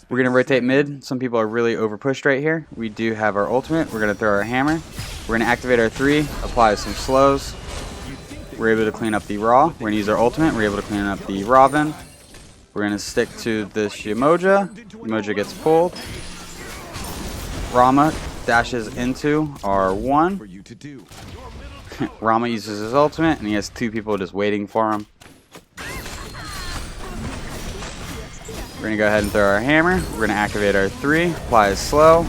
We're going to rotate mid. Some people are really over pushed right here. We do have our ultimate. We're going to throw our hammer. We're going to activate our 3, apply some slows. We're able to clean up the Raw. We're going to use our ultimate. We're able to clean up the Robin. We're going to stick to this Yamoja. Yamoja gets pulled. Rama dashes into our 1. Rama uses his ultimate, and he has 2 people just waiting for him. We're going to go ahead and throw our hammer. We're going to activate our 3, apply a slow.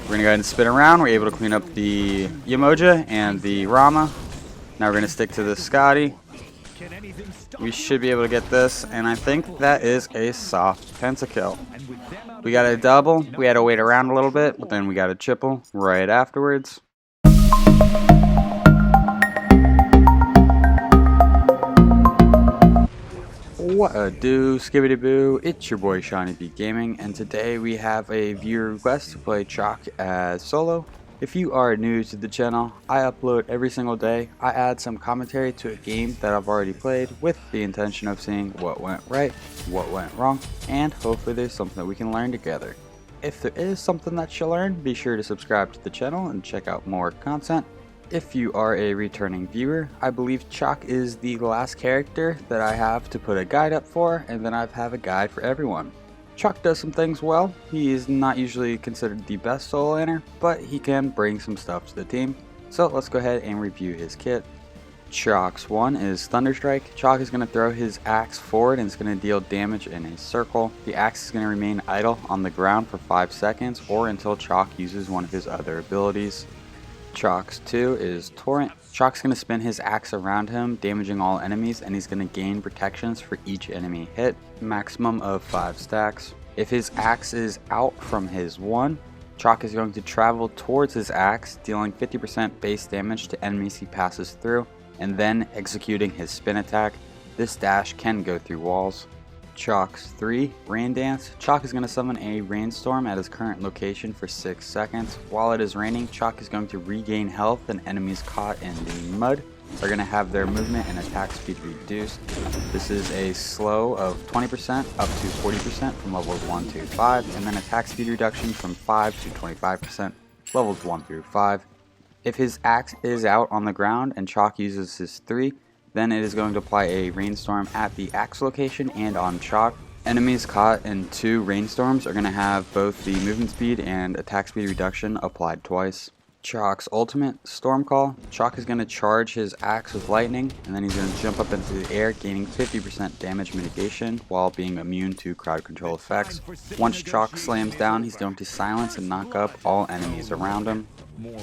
We're going to go ahead and spin around. We're able to clean up the Yamoja and the Rama. Now we're going to stick to the Scotty. We should be able to get this, and I think that is a soft pentakill. We got a double. We had to wait around a little bit, but then we got a triple right afterwards. What a do, skibbity boo, it's your boy Shawnee B Gaming, and today we have a viewer request to play Chaac as solo. If you are new to the channel, I upload every single day. I add some commentary to a game that I've already played with the intention of seeing what went right, what went wrong, and hopefully there's something that we can learn together. If there is something that you'll learn, be sure to subscribe to the channel and check out more content. If you are a returning viewer, I believe Chaac is the last character that I have to put a guide up for, and then I have a guide for everyone. Chaac does some things well. He is not usually considered the best solo laner, but he can bring some stuff to the team. So let's go ahead and review his kit. Chaac's 1 is Thunderstrike. Chaac is going to throw his axe forward and it's going to deal damage in a circle. The axe is going to remain idle on the ground for 5 seconds or until Chaac uses one of his other abilities. Chaac's 2 is Torrent. Chaac's going to spin his axe around him, damaging all enemies, and he's going to gain protections for each enemy hit, maximum of 5 stacks. If his axe is out from his 1, Chaac is going to travel towards his axe, dealing 50% base damage to enemies he passes through, and then executing his spin attack. This dash can go through walls. Chaac's 3, Rain Dance. Chaac is going to summon a rainstorm at his current location for 6 seconds. While it is raining, Chaac is going to regain health, and enemies caught in the mud are going to have their movement and attack speed reduced. This is a slow of 20% up to 40% from levels 1 to 5, and then attack speed reduction from 5 to 25%, levels 1 through 5. If his axe is out on the ground and Chaac uses his 3, then it is going to apply a rainstorm at the axe location and on Chaac. Enemies caught in 2 rainstorms are going to have both the movement speed and attack speed reduction applied twice. Chaac's ultimate, Storm Call. Chaac is going to charge his axe with lightning, and then he's going to jump up into the air, gaining 50% damage mitigation while being immune to crowd control effects. Once Chaac slams down, he's going to silence and knock up all enemies around him.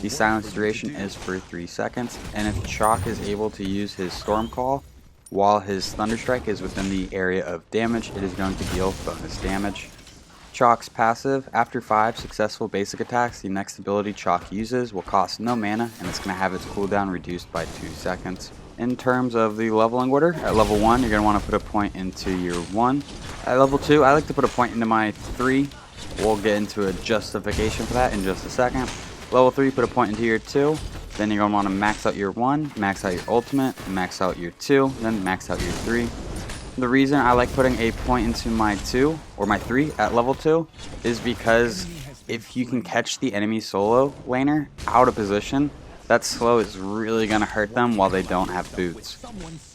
The silence duration is for 3 seconds, and if Chaac is able to use his Storm Call while his Thunderstrike is within the area of damage, it is going to deal bonus damage. Chaac's passive, after 5 successful basic attacks, the next ability Chaac uses will cost no mana, and it's going to have its cooldown reduced by 2 seconds. In terms of the leveling order, at level 1 you're going to want to put a point into your 1. At level 2 I like to put a point into my 3. We'll get into a justification for that in just a second. Level 3, put a point into your 2, then you're going to want to max out your 1, max out your ultimate, max out your 2, then max out your 3. The reason I like putting a point into my 2, or my 3 at level 2, is because if you can catch the enemy solo laner out of position, that slow is really going to hurt them while they don't have boots.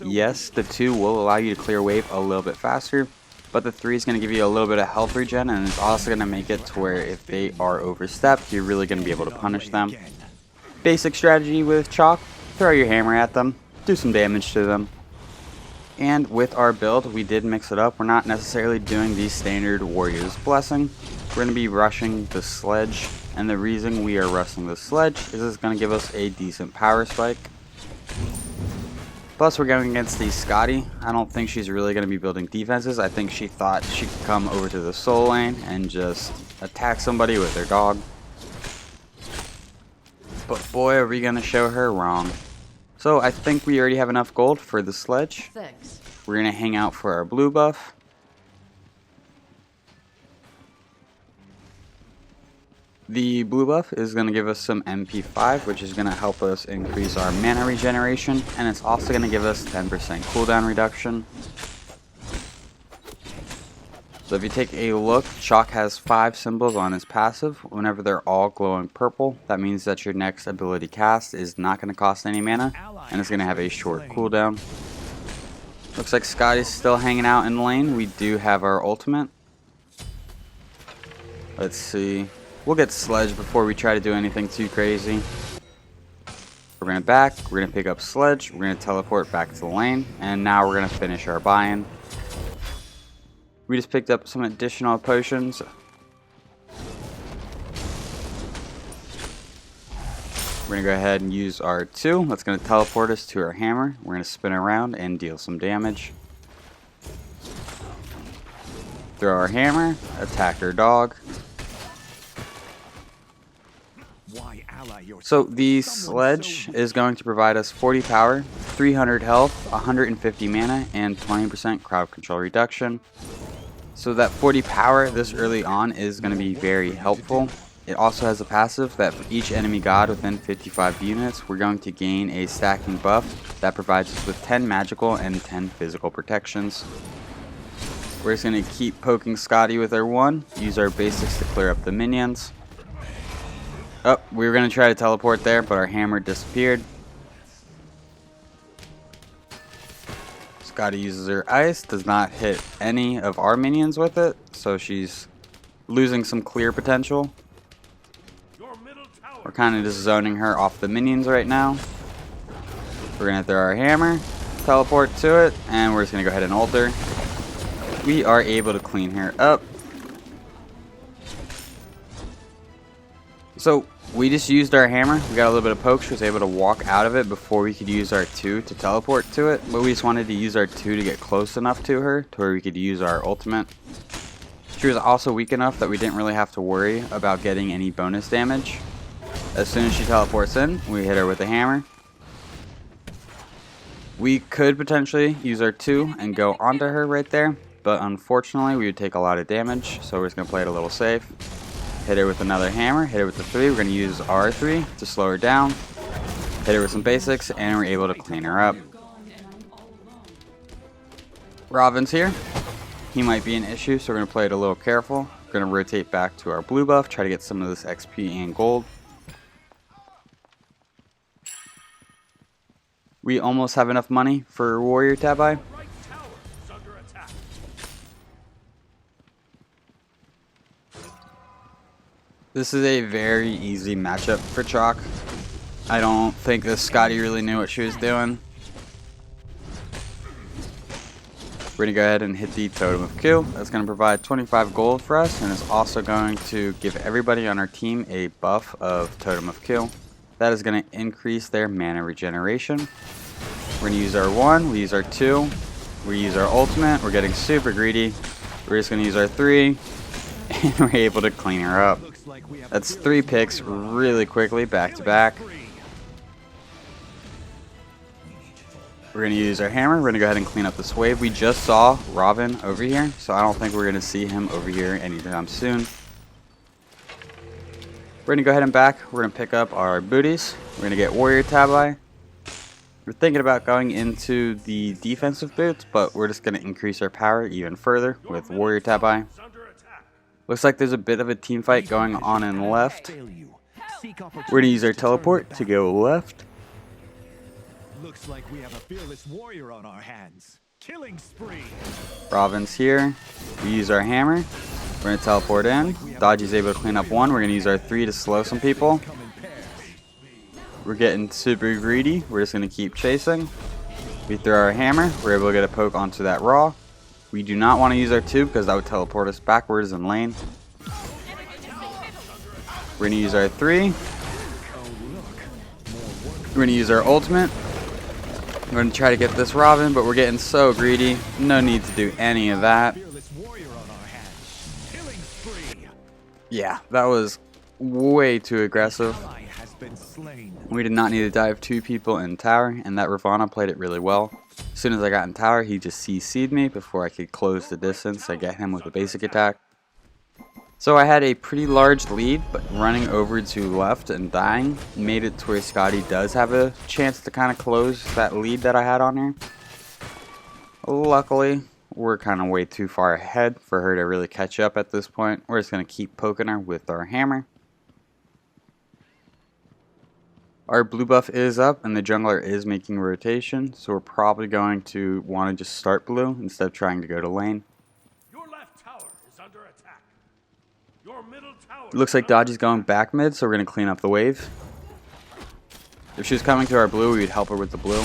Yes, the 2 will allow you to clear wave a little bit faster, but the 3 is going to give you a little bit of health regen, and it's also going to make it to where if they are overstepped, you're really going to be able to punish them. Basic strategy with Chaac, throw your hammer at them, do some damage to them. And with our build, we did mix it up. We're not necessarily doing the standard Warrior's Blessing. We're going to be rushing the Sledge, and the reason we are rushing the Sledge is it's going to give us a decent power spike. Plus, we're going against the Scotty. I don't think she's really going to be building defenses. I think she thought she could come over to the soul lane and just attack somebody with their dog. But boy, are we going to show her wrong. So I think we already have enough gold for the Sledge. Thanks. We're going to hang out for our blue buff. The blue buff is going to give us some MP5, which is going to help us increase our mana regeneration, and it's also going to give us 10% cooldown reduction. So if you take a look, Chaac has 5 symbols on his passive. Whenever they're all glowing purple, that means that your next ability cast is not going to cost any mana, and it's going to have a short cooldown. Looks like Scotty's still hanging out in lane. We do have our ultimate. Let's see. We'll get Sledge before we try to do anything too crazy. We're going to back. We're going to pick up Sledge. We're going to teleport back to the lane. And now we're going to finish our buy-in. We just picked up some additional potions. We're going to go ahead and use our 2. That's going to teleport us to our hammer. We're going to spin around and deal some damage. Throw our hammer. Attack our dog. So the Sledge is going to provide us 40 power, 300 health, 150 mana, and 20% crowd control reduction. So that 40 power this early on is going to be very helpful. It also has a passive that for each enemy god within 55 units, we're going to gain a stacking buff that provides us with 10 magical and 10 physical protections. We're just going to keep poking Scotty with our 1, use our basics to clear up the minions. Oh, we were going to try to teleport there, but our hammer disappeared. Scotty uses her ice, does not hit any of our minions with it, so she's losing some clear potential. We're kind of just zoning her off the minions right now. We're going to throw our hammer, teleport to it, and we're just going to go ahead and ult her. We are able to clean her up. So we just used our hammer. We got a little bit of poke. She was able to walk out of it before we could use our 2 to teleport to it. But we just wanted to use our 2 to get close enough to her to where we could use our ultimate. She was also weak enough that we didn't really have to worry about getting any bonus damage. As soon as she teleports in, we hit her with a hammer. We could potentially use our 2 and go onto her right there. But unfortunately, we would take a lot of damage. So we're just going to play it a little safe. Hit her with another hammer, hit her with the 3, we're going to use R3 to slow her down, hit her with some basics, and we're able to clean her up. Robin's here. He might be an issue, so we're going to play it a little careful. We're going to rotate back to our blue buff, try to get some of this XP and gold. We almost have enough money for Warrior Tabi. This is a very easy matchup for Chaac. I don't think this Scotty really knew what she was doing. We're going to go ahead and hit the Totem of Kill. That's going to provide 25 gold for us, and it's also going to give everybody on our team a buff of Totem of Kill. That is going to increase their mana regeneration. We're going to use our 1, we use our 2, we use our ultimate, we're getting super greedy. We're just going to use our 3, and we're able to clean her up. That's 3 picks really quickly, back to back. We're going to use our hammer. We're going to go ahead and clean up this wave. We just saw Robin over here, so I don't think we're going to see him over here anytime soon. We're going to go ahead and back. We're going to pick up our booties. We're going to get Warrior Tabi. We're thinking about going into the defensive boots, but we're just going to increase our power even further with Warrior Tabi. Looks like there's a bit of a team fight going on in left. We're going to use our teleport to go left. Looks like we have a fearless warrior on our hands. Killing spree. Robin's here. We use our hammer. We're going to teleport in. Dodgy's able to clean up 1. We're going to use our 3 to slow some people. We're getting super greedy. We're just going to keep chasing. We throw our hammer. We're able to get a poke onto that Raw. We do not want to use our 2 because that would teleport us backwards in lane. We're going to use our 3. We're going to use our ultimate. We're going to try to get this Robin, but we're getting so greedy. No need to do any of that. Yeah, that was way too aggressive. We did not need to dive 2 people in tower, and that Ravana played it really well. As soon as I got in tower, he just CC'd me before I could close the distance and get him with a basic attack. So I had a pretty large lead, but running over to left and dying made it to where Scotty does have a chance to kind of close that lead that I had on her. Luckily, we're kind of way too far ahead for her to really catch up at this point. We're just going to keep poking her with our hammer. Our blue buff is up and the jungler is making rotation, so we're probably going to want to just start blue instead of trying to go to lane. Your left tower is under attack. Your middle tower. It looks like Dodgy's going back mid, so we're going to clean up the wave. If she was coming to our blue, we would help her with the blue.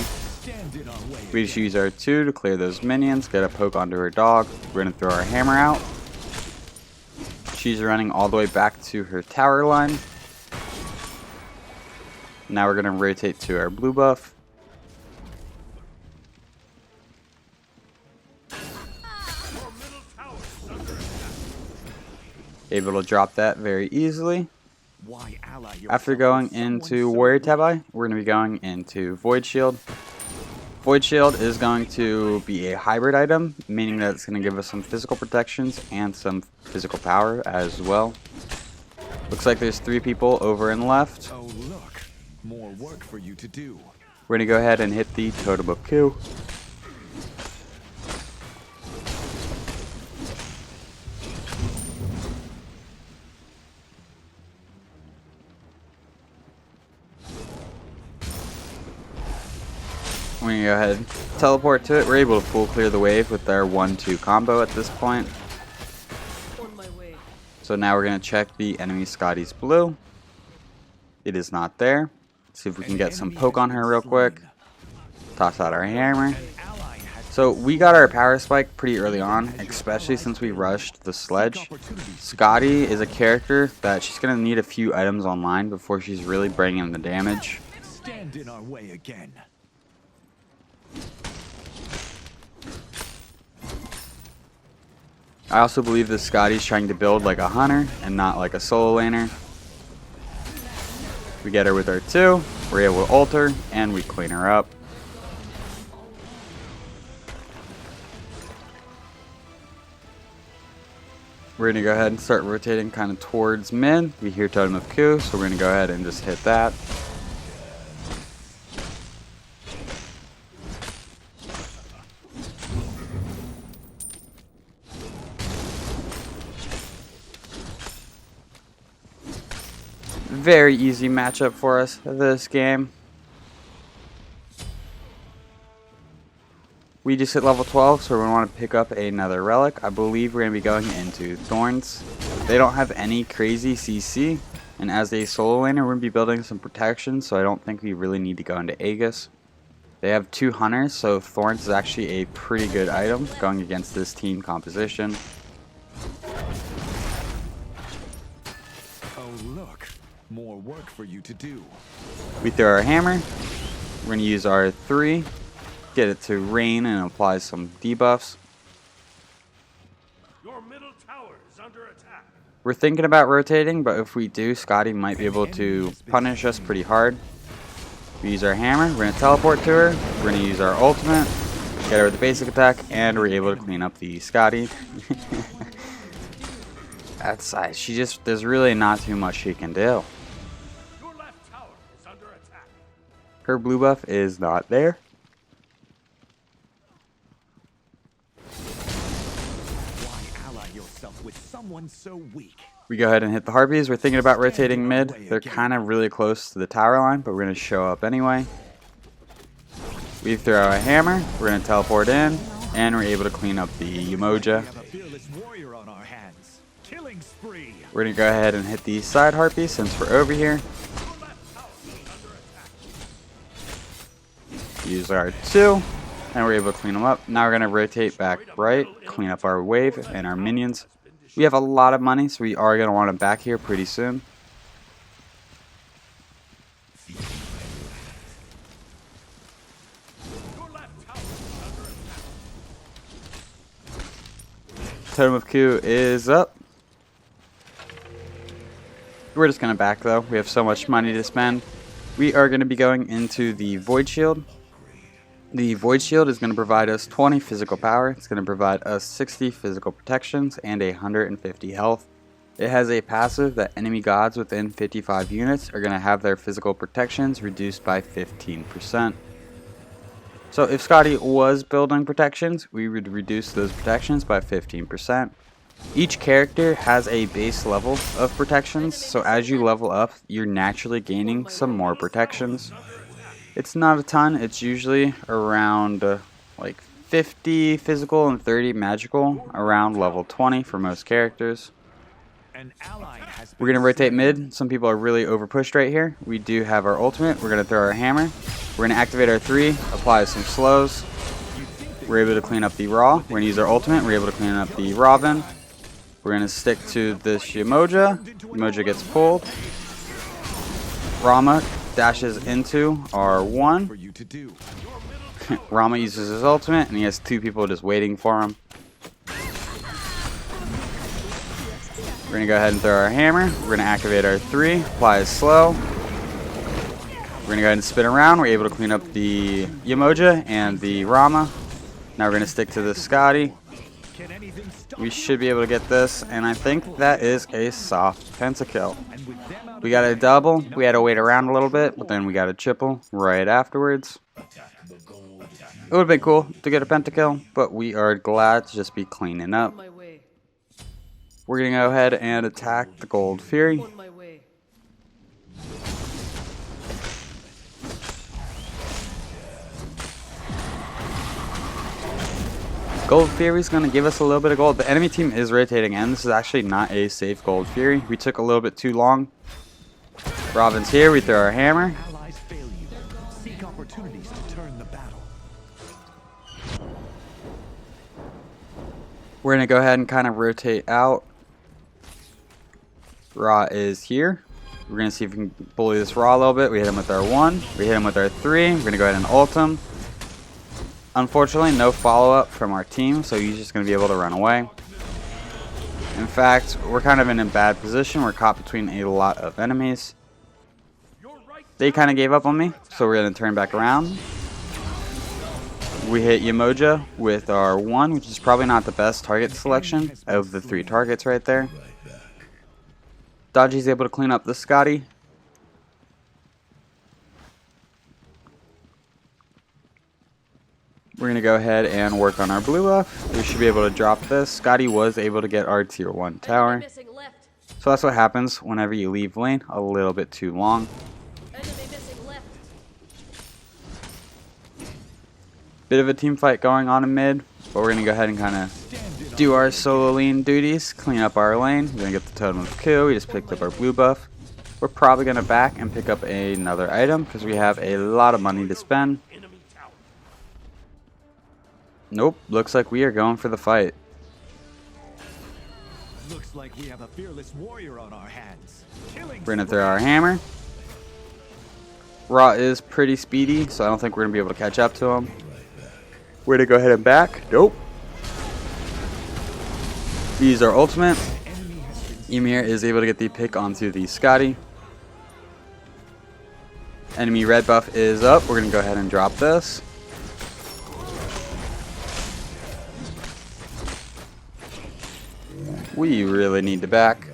We just use our 2 to clear those minions, get a poke onto her dog. We're going to throw our hammer out. She's running all the way back to her tower line. Now we're going to rotate to our blue buff. Able to drop that very easily. After going into Warrior Tabi, we're going to be going into Void Shield. Void Shield is going to be a hybrid item, meaning that it's going to give us some physical protections and some physical power as well. Looks like there's 3 people over and left. Oh look, more work for you to do. We're going to go ahead and hit the Totem of Q. We're going to go ahead and teleport to it. We're able to full clear the wave with our 1-2 combo at this point. On my way. So now we're going to check the enemy Scotty's blue. It is not there. See if we can get some poke on her real quick. Toss out our hammer. So we got our power spike pretty early on, especially since we rushed the Sledge. Scotty is a character that she's going to need a few items online before she's really bringing in the damage. Stand in our way again. I also believe that Scotty's trying to build like a hunter and not like a solo laner. We get her with our 2, we're able to ult her, and we clean her up. We're going to go ahead and start rotating kind of towards mid. We hear Totem of Q, so we're going to go ahead and just hit that. Very easy matchup for us this game. We just hit level 12, so we're going to want to pick up another relic. I believe we're going to be going into Thorns. They don't have any crazy CC, and as a solo laner, we're going to be building some protection, so I don't think we really need to go into Aegis. They have 2 hunters, so Thorns is actually a pretty good item going against this team composition. Oh look, more work for you to do. We throw our hammer. We're going to use our 3. Get it to rain and apply some debuffs. Your middle tower is under attack. We're thinking about rotating, but if we do, Scotty might be able to punish us pretty hard. We use our hammer, we're going to teleport to her, we're going to use our ultimate, get her with the basic attack, and we're able to clean up the Scotty. That's there's really not too much she can do. Your left tower is under attack. Her blue buff is not there. With someone so weak. We go ahead and hit the Harpies. We're thinking about rotating mid. They're kind of really close to the tower line, but we're going to show up anyway. We throw a hammer. We're going to teleport in, and we're able to clean up the Umoja. We're going to go ahead and hit the side Harpy since we're over here. Use our 2, and we're able to clean them up. Now we're going to rotate back right, clean up our wave and our minions. We have a lot of money, so we are going to want them back here pretty soon. Totem of Q is up. We're just going to back though. We have so much money to spend. We are going to be going into the Void Shield. The Void Shield is going to provide us 20 physical power, it's going to provide us 60 physical protections, and 150 health. It has a passive that enemy gods within 55 units are going to have their physical protections reduced by 15%. So if Scotty was building protections, we would reduce those protections by 15%. Each character has a base level of protections, so as you level up, you're naturally gaining some more protections. It's not a ton, it's usually around like 50 physical and 30 magical, around level 20 for most characters. An ally has We're been going to rotate slain. mid. Some people are really over pushed right here. We do have our ultimate. We're going to throw our hammer. We're going to activate our 3, apply some slows. We're able to clean up the Raw. We're going to use our ultimate. We're able to clean up the Robin. We're going to stick to this Yamoja. Yamoja gets pulled. Rama dashes into our 1. For you to do. Rama uses his ultimate, and he has 2 people just waiting for him. We're going to go ahead and throw our hammer. We're going to activate our 3, apply a slow. We're going to go ahead and spin around. We're able to clean up the Yamoja and the Rama. Now we're going to stick to the Scotty. Can anything stop We should be able to get this, and I think that is a soft pentakill. And with them out We got a double. We had to wait around a little bit, but then we got a triple right afterwards. It would have been cool to get a pentakill, but we are glad to just be cleaning up. On my way. We're going to go ahead and attack the Gold Fury. On my way. Gold Fury's going to give us a little bit of gold. The enemy team is rotating in. This is actually not a safe Gold Fury. We took a little bit too long. Robin's here. We throw our hammer. allies fail you, seek opportunities to turn the battle. We're going to go ahead and kind of rotate out. Ra is here. We're going to see if we can bully this Ra a little bit. We hit him with our 1. We hit him with our 3. We're going to go ahead and ult him. Unfortunately, no follow-up from our team, so he's just going to be able to run away. In fact, we're kind of in a bad position. We're caught between a lot of enemies. They kind of gave up on me, so we're going to turn back around. We hit Yamoja with our 1, which is probably not the best target selection of the 3 targets right there. Dodgy's able to clean up the Scotty. We're going to go ahead and work on our blue buff. We should be able to drop this. Scotty was able to get our tier 1 tower. Enemy missing left. So that's what happens whenever you leave lane a little bit too long. Enemy missing left. Bit of a team fight going on in mid, but we're going to go ahead and kind of do our solo lane duties, clean up our lane. We're going to get the totem of kill. We just picked up our blue buff. We're probably going to back and pick up another item because we have a lot of money to spend. Nope, looks like we are going for the fight. Looks like we have a fearless warrior on our hands. Killing We're going to throw our hammer. Ra is pretty speedy, so I don't think we're going to be able to catch up to him. We're going to go ahead and back. Nope. We use our ultimate. Ymir is able to get the pick onto the Scotty. Enemy red buff is up. We're going to go ahead and drop this. We really need to back.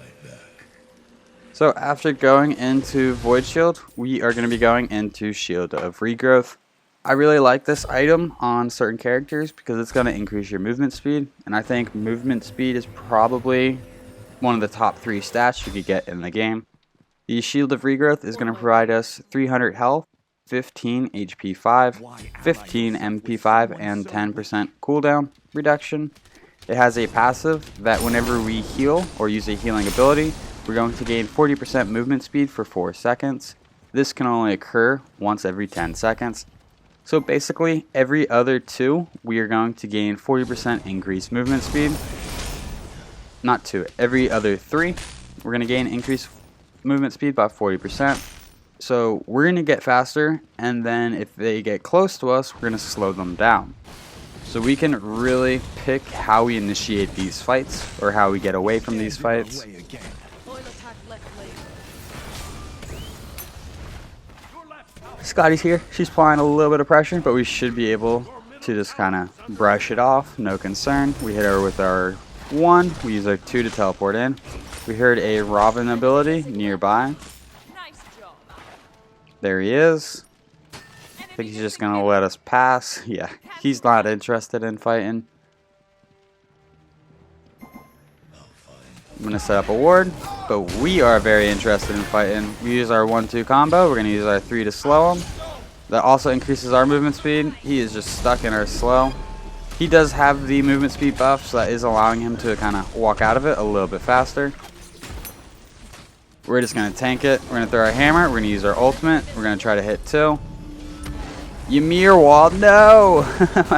So after going into Void Shield, we are going to be going into Shield of Regrowth. I really like this item on certain characters because it's going to increase your movement speed. And I think movement speed is probably one of the top 3 stats you could get in the game. The Shield of Regrowth is going to provide us 300 health, 15 HP 5, 15 MP 5, and 10% cooldown reduction. It has a passive that whenever we heal or use a healing ability, we're going to gain 40% movement speed for 4 seconds. This can only occur once every 10 seconds. So basically, every other 2, we are going to gain 40% increased movement speed. Not 2, every other 3, we're going to gain increased movement speed by 40%. So we're going to get faster, and then if they get close to us, we're going to slow them down. So we can really pick how we initiate these fights, or how we get away from these fights. Oil attack left lane. Scotty's here. She's applying a little bit of pressure, but we should be able to just kind of brush it off. No concern. We hit her with our 1. We use our 2 to teleport in. We heard a Robin ability nearby. Nice job. There he is. Enemy think he's just gonna let us pass. Yeah, he's not interested in fighting. I'm gonna set up a ward, but we are very interested in fighting. We use our 1-2 combo. We're gonna use our 3 to slow him. That also increases our movement speed. He is just stuck in our slow. He does have the movement speed buff, so that is allowing him to kind of walk out of it a little bit faster. We're just gonna tank it. We're gonna throw our hammer. We're gonna use our ultimate. We're gonna try to hit 2. Ymir wall, no!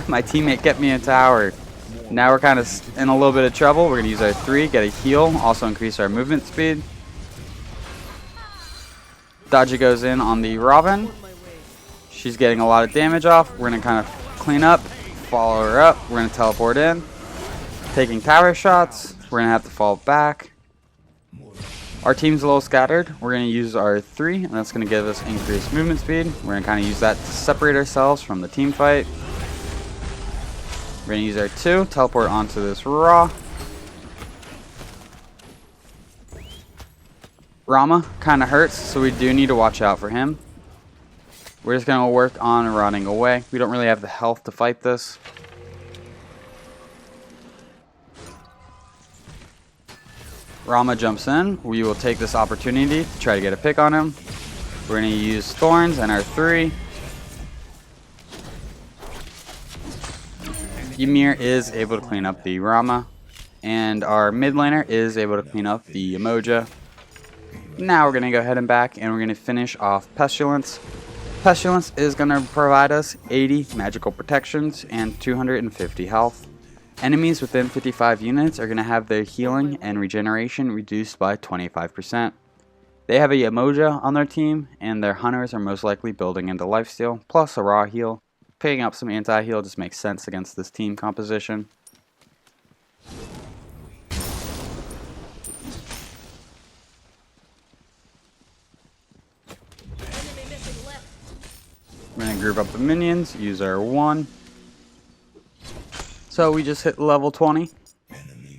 My teammate kept me in tower. Now we're kind of in a little bit of trouble. We're going to use our 3, get a heal, also increase our movement speed. Dodgy goes in on the Robin. She's getting a lot of damage off. We're going to kind of clean up, follow her up. We're going to teleport in. Taking tower shots. We're going to have to fall back. Our team's a little scattered. We're going to use our 3, and that's going to give us increased movement speed. We're going to kind of use that to separate ourselves from the team fight. We're going to use our 2, teleport onto this Raw. Rama kind of hurts, so we do need to watch out for him. We're just going to work on running away. We don't really have the health to fight this. Rama jumps in. We will take this opportunity to try to get a pick on him. We're going to use Thorns and our 3. Ymir is able to clean up the Rama, and our mid laner is able to clean up the Emoja. Now we're going to go ahead and back, and we're going to finish off Pestilence. Pestilence is going to provide us 80 magical protections and 250 health. Enemies within 55 units are going to have their healing and regeneration reduced by 25%. They have a Emoja on their team, and their hunters are most likely building into lifesteal, plus a raw heal. Picking up some anti-heal just makes sense against this team composition. We're going to group up the minions, use our 1. So we just hit level 20.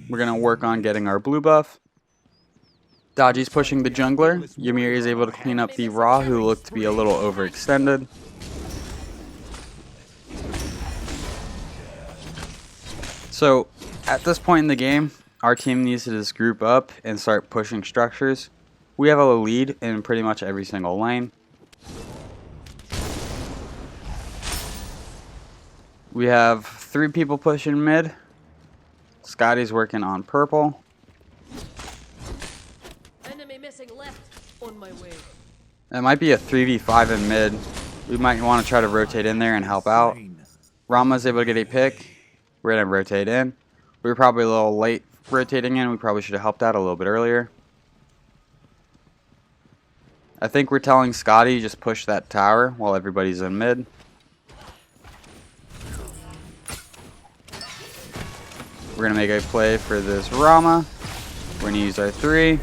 We're going to work on getting our blue buff. Dodgy's pushing the jungler. Ymir is able to clean up the Raw, who looked to be a little overextended. So, at this point in the game, our team needs to just group up and start pushing structures. We have a lead in pretty much every single lane. We have 3 people pushing mid. Scotty's working on purple. Enemy missing left. On my way. It might be a 3v5 in mid. We might want to try to rotate in there and help out. Rama's able to get a pick. We're going to rotate in. We were probably a little late rotating in. We probably should have helped out a little bit earlier. I think we're telling Scotty just push that tower while everybody's in mid. We're going to make a play for this Rama. We're going to use our 3.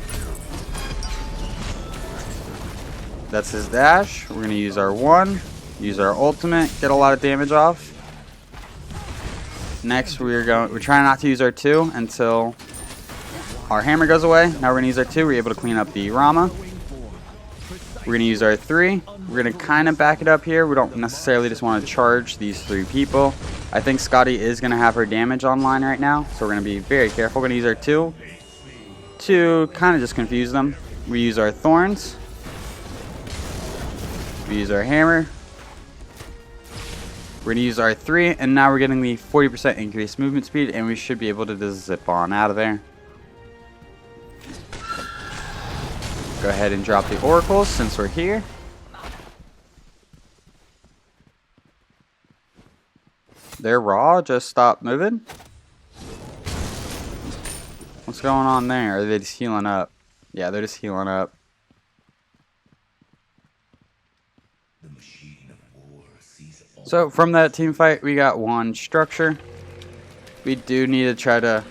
That's his dash. We're going to use our 1. Use our ultimate. Get a lot of damage off. Next, we're trying not to use our 2 until our hammer goes away. Now we're going to use our 2. We're able to clean up the Rama. We're going to use our 3. We're going to kind of back it up here. We don't necessarily just want to charge these 3 people. I think Scotty is going to have her damage online right now, so we're going to be very careful. We're going to use our 2 to kind of just confuse them. We use our Thorns. We use our hammer. We're going to use our 3, and now we're getting the 40% increased movement speed, and we should be able to just zip on out of there. Go ahead and drop the oracles since we're here. They're raw, just stop moving. What's going on there? Are they just healing up? Yeah, they're just healing up. So from that team fight, we got 1 structure. We do need to try to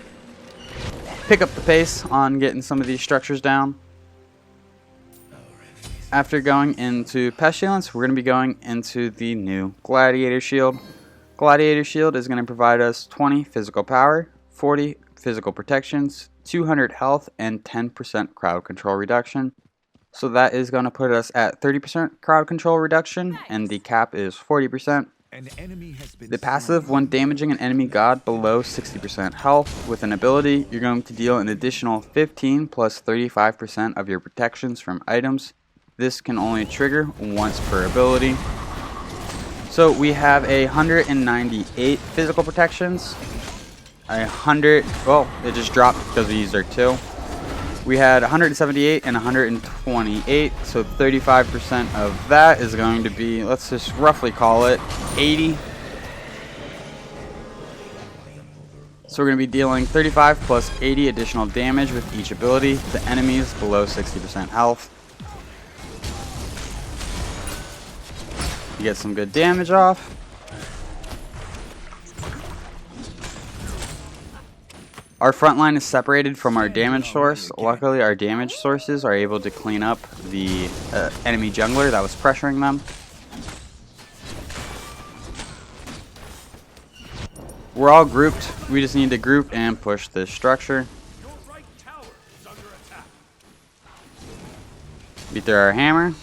pick up the pace on getting some of these structures down. After going into Pestilence, we're going to be going into the new Gladiator Shield. Gladiator Shield is going to provide us 20 physical power, 40 physical protections, 200 health, and 10% crowd control reduction. So that is going to put us at 30% crowd control reduction, and the cap is 40%. An enemy has been The passive, slain. when damaging an enemy god below 60% health with an ability, you're going to deal an additional 15 plus 35% of your protections from items. This can only trigger once per ability. So we have 198 physical protections. 100, well, it just dropped because we used our 2. We had 178 and 128, so 35% of that is going to be, let's just roughly call it 80. So we're going to be dealing 35 plus 80 additional damage with each ability to enemies below 60% health. You get some good damage off. Our front line is separated from our damage source. Luckily, our damage sources are able to clean up the enemy jungler that was pressuring them. We're all grouped. We just need to group and push this structure. Your right tower is under attack. We throw our hammer.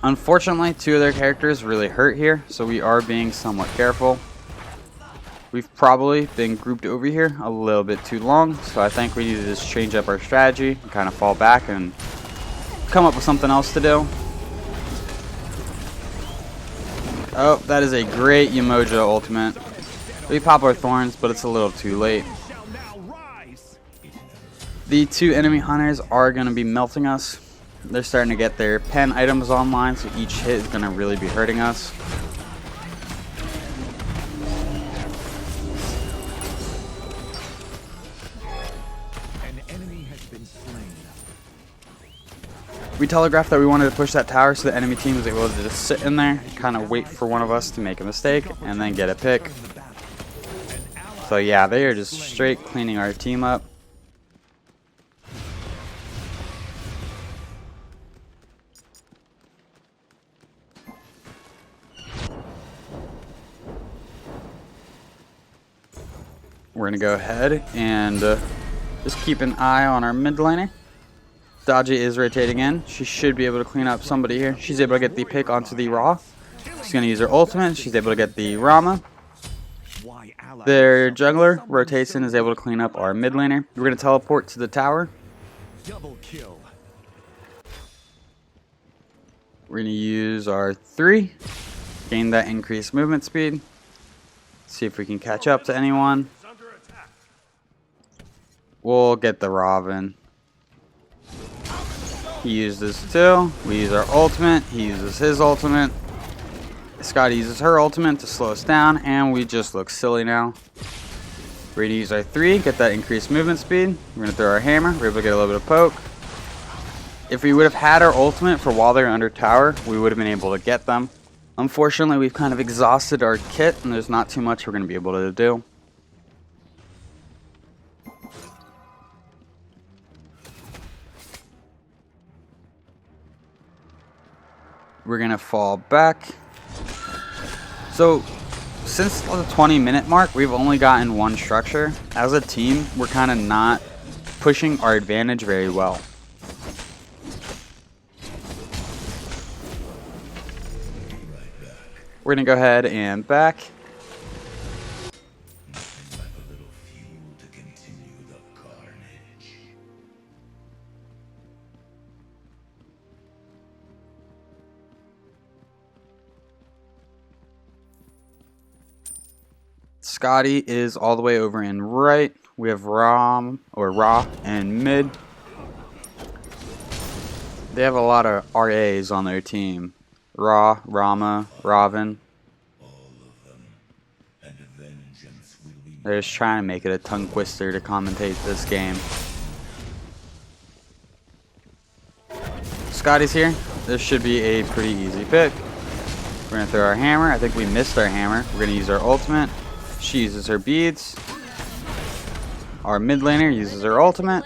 Unfortunately, 2 of their characters really hurt here, so we are being somewhat careful. We've probably been grouped over here a little bit too long, so I think we need to just change up our strategy and kind of fall back and come up with something else to do. Oh, that is a great Umoja ultimate. We pop our thorns, but it's a little too late. Shall now rise. The 2 enemy hunters are going to be melting us. They're starting to get their pen items online, so each hit is going to really be hurting us. We telegraphed that we wanted to push that tower so the enemy team was able to just sit in there, kind of wait for one of us to make a mistake, and then get a pick. So yeah, they are just straight cleaning our team up. We're going to go ahead and just keep an eye on our mid laner. Dodgy is rotating in. She should be able to clean up somebody here. She's able to get the pick onto the Raw. She's going to use her ultimate. She's able to get the Rama. Their jungler, Rotation, is able to clean up our mid laner. We're going to teleport to the tower. Double kill. We're going to use our 3. Gain that increased movement speed. See if we can catch up to anyone. Is under attack. We'll get the Robin. He uses 2. We use our ultimate. He uses his ultimate. Scotty uses her ultimate to slow us down, and we just look silly now. We're going to use our 3, get that increased movement speed. We're going to throw our hammer. We're able to get a little bit of poke. If we would have had our ultimate for while they're under tower, we would have been able to get them. Unfortunately, we've kind of exhausted our kit, and there's not too much we're going to be able to do. We're going to fall back. So, since the 20-minute mark, we've only gotten 1 structure. As a team, we're kind of not pushing our advantage very well. We're going to go ahead and back. Scotty is all the way over in right. We have Ra and mid. They have a lot of RAs on their team. Ra, Rama, Raven. They're just trying to make it a tongue twister to commentate this game. Scotty's here. This should be a pretty easy pick. We're going to throw our hammer. I think we missed our hammer. We're going to use our ultimate. She uses her beads. Our mid laner uses her ultimate.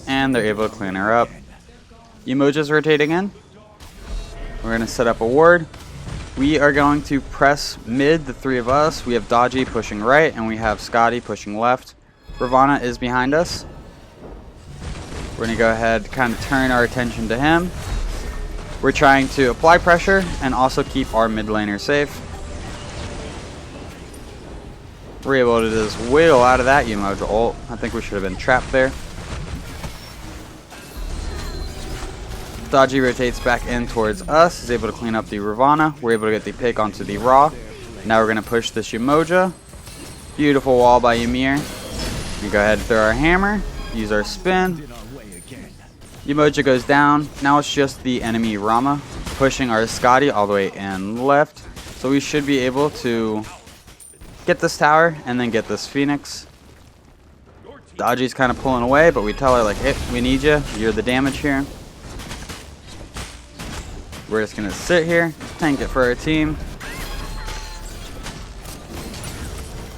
And they're able to clean her up. Emoja's rotating in. We're going to set up a ward. We are going to press mid, the 3 of us. We have Dodgy pushing right, and we have Scotty pushing left. Ravana is behind us. We're going to go ahead, kind of turn our attention to him. We're trying to apply pressure and also keep our mid laner safe. We're able to just wiggle out of that Umoja ult. I think we should have been trapped there. Dodgy rotates back in towards us, is able to clean up the Ravana. We're able to get the pick onto the Ra. Now we're going to push this Umoja. Beautiful wall by Ymir. We go ahead and throw our hammer, use our spin. Umoja goes down. Now it's just the enemy Rama pushing our Scotty all the way in left. So we should be able to get this tower and then get this Phoenix. Dodgy's kind of pulling away, but we tell her like, hey, we need you. You're the damage here. We're just going to sit here, tank it for our team.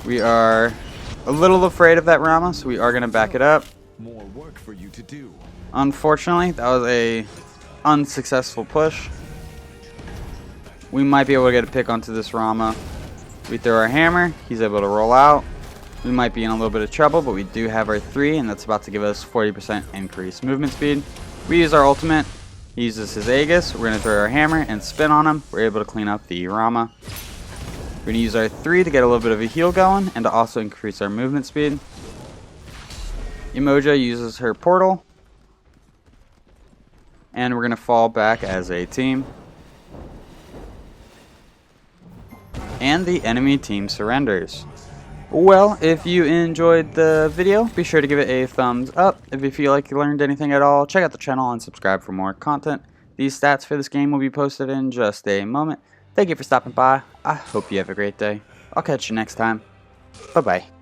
We are a little afraid of that Rama, so we are going to back it up. More work for you to do. Unfortunately, that was a unsuccessful push. We might be able to get a pick onto this Rama. We throw our hammer, he's able to roll out. We might be in a little bit of trouble, but we do have our 3, and that's about to give us 40% increased movement speed. We use our ultimate. He uses his Aegis. We're going to throw our hammer and spin on him. We're able to clean up the Rama. We're going to use our 3 to get a little bit of a heal going and to also increase our movement speed. Umoja uses her portal. And we're going to fall back as a team. And the enemy team surrenders. Well, if you enjoyed the video, be sure to give it a thumbs up. If you feel like you learned anything at all, check out the channel and subscribe for more content. These stats for this game will be posted in just a moment. Thank you for stopping by. I hope you have a great day. I'll catch you next time. Bye-bye.